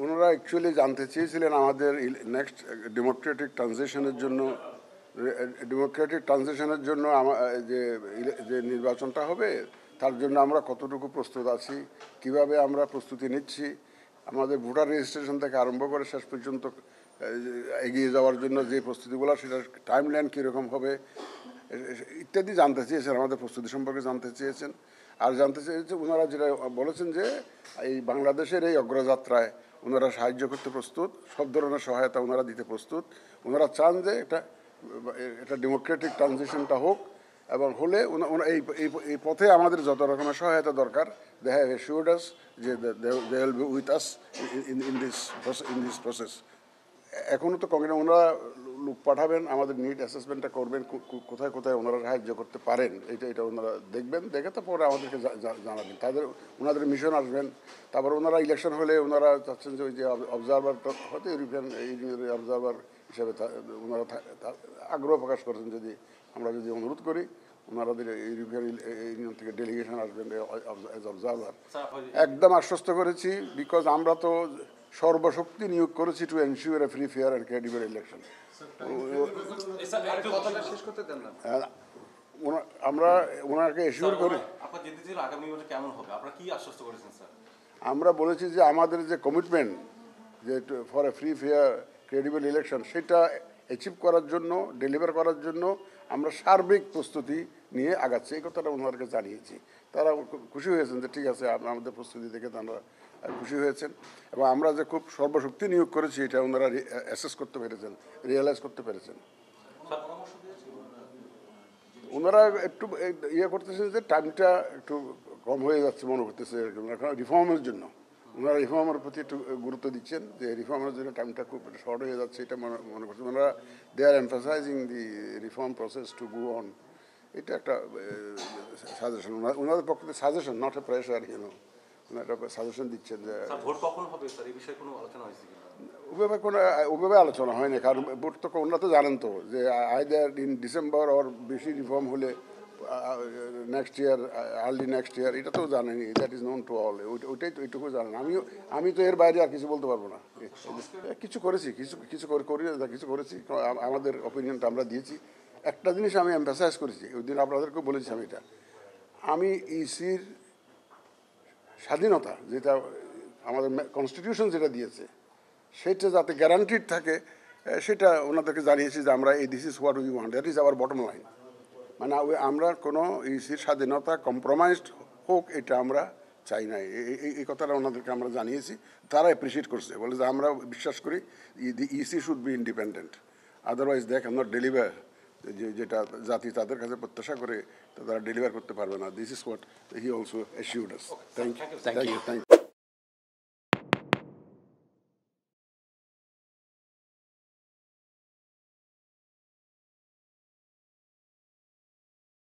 ওনারা অ্যাকচুয়ালি জানতে চেয়েছিলেন আমাদের নেক্সট ডেমোক্রেটিক ট্রানজিশনের জন্য যে নির্বাচনটা হবে তার জন্য আমরা কতটুকু প্রস্তুত আছি, কিভাবে আমরা প্রস্তুতি নিচ্ছি, আমাদের ভোটার রেজিস্ট্রেশন থেকে আরম্ভ করে শেষ পর্যন্ত এগিয়ে যাওয়ার জন্য যে প্রস্তুতিগুলো সেটার টাইমলাইন কীরকম হবে ইত্যাদি জানতে চেয়েছেন, আমাদের প্রস্তুতি সম্পর্কে জানতে চেয়েছেন। আর জানতে চেয়েছে ওনারা যেটা বলেছেন যে এই বাংলাদেশের এই অগ্রযাত্রায় ওনারা সাহায্য করতে প্রস্তুত, সব ধরনের সহায়তা ওনারা দিতে প্রস্তুত। ওনারা চান যে এটা ডেমোক্রেটিক ট্রানজিশনটা হোক, এবং হলে এই পথে আমাদের যত রকমের সহায়তা দরকার দে হ্যাভ অ্যাসিউরড আস যে they will be with us in this process. এখনও তো কংগ্রেস ওনারা লোক পাঠাবেন, আমাদের নিড অ্যাসেসমেন্টটা করবেন, কোথায় কোথায় ওনারা সাহায্য করতে পারেন এটা ওনারা দেখবেন, দেখে তো পরে আমাদেরকে জানাবেন। ওনাদের মিশন আসবেন। তারপর ওনারা ইলেকশন হলে ওনারা চাচ্ছেন যে ওই যে অবজারভারটা হয়তো ইউরোপিয়ান অবজারভার হিসাবে ওনারা আগ্রহ প্রকাশ করেছেন যদি আমরা অনুরোধ করি ওনাদের ইউরোপিয়ান ইউনিয়ন থেকে ডেলিগেশন আসবেন এজ অবজারভার। একদম আশ্বস্ত করেছি, বিকজ আমরা তো সর্বশক্তি নিয়োগ করেছি to ensure A free fair and credible election. আমরা ওনাকে এনশিওর করি, আমরা বলেছি যে আমাদের যে কমিটমেন্ট যে for a free fair credible election সেটা অ্যাচিভ করার জন্য, ডেলিভার করার জন্য আমরা সার্বিক প্রস্তুতি নিয়ে আগাচ্ছি, এই কথাটা ওনাদেরকে জানিয়েছি। তারা খুশি হয়েছেন যে ঠিক আছে, আমাদের প্রস্তুতি দেখে তারা খুশি হয়েছেন। এবং আমরা যে খুব সর্বশক্তি নিয়োগ করেছি এটা ওনারা অ্যাসেস করতে পেরেছেন, রিয়েলাইজ করতে পেরেছেন। ওনারা একটু করতেছেন যে টাইমটা একটু কম হয়ে যাচ্ছে মনে করতেছে রিফর্মের জন্য। ওনারা রিফর্মের প্রতি একটু গুরুত্ব দিচ্ছেন, যে রিফর্মের জন্য টাইমটা খুব শর্ট হয়ে যাচ্ছে এটা মনে করছেন। ওনারা they are emphasizing the reform process to go on. এটা একটা সাজেশন, ওনাদের পক্ষ থেকে সাজেশন, নট এ প্রেশার, ওনারা সাজেশন দিচ্ছেন যে ওভাবে আলোচনা হয়নি। কারণ ভোট তো ওনারা তো জানেন তো যে আইদার ইন ডিসেম্বর ওর বেশি রিফর্ম হলে next year, early next year, এটা তো জানেনি, that is known to all. ওইটাই তো এইটুকু জানেন। আমি তো এর বাইরে আর কিছু বলতে পারবো না। কিছু করেছি, কিছু করেছি, আমাদের অপিনিয়নটা আমরা দিয়েছি। একটা জিনিস আমি এমফাসাইজ করেছি, ওই দিন আপনাদেরকেও বলেছি আমি ইসির স্বাধীনতা যেটা আমাদের কনস্টিটিউশন যেটা দিয়েছে সেটা যাতে গ্যারান্টিড থাকে সেটা ওনাদেরকে জানিয়েছি যে আমরা this is what we want, that is our bottom line. মানে আমরা কোনো ইসির স্বাধীনতা কম্প্রোমাইজড হোক এটা আমরা চাই না, এই কথাটা ওনাদেরকে আমরা জানিয়েছি। তারা অ্যাপ্রিসিয়েট করছে, বলে যে আমরা বিশ্বাস করি the EC should be independent, otherwise they can not deliver, যেটা জাতি তাদের কাছে প্রত্যাশা করে তারা ডেলিভার করতে পারবে না। This is what he also assured us. Thank you.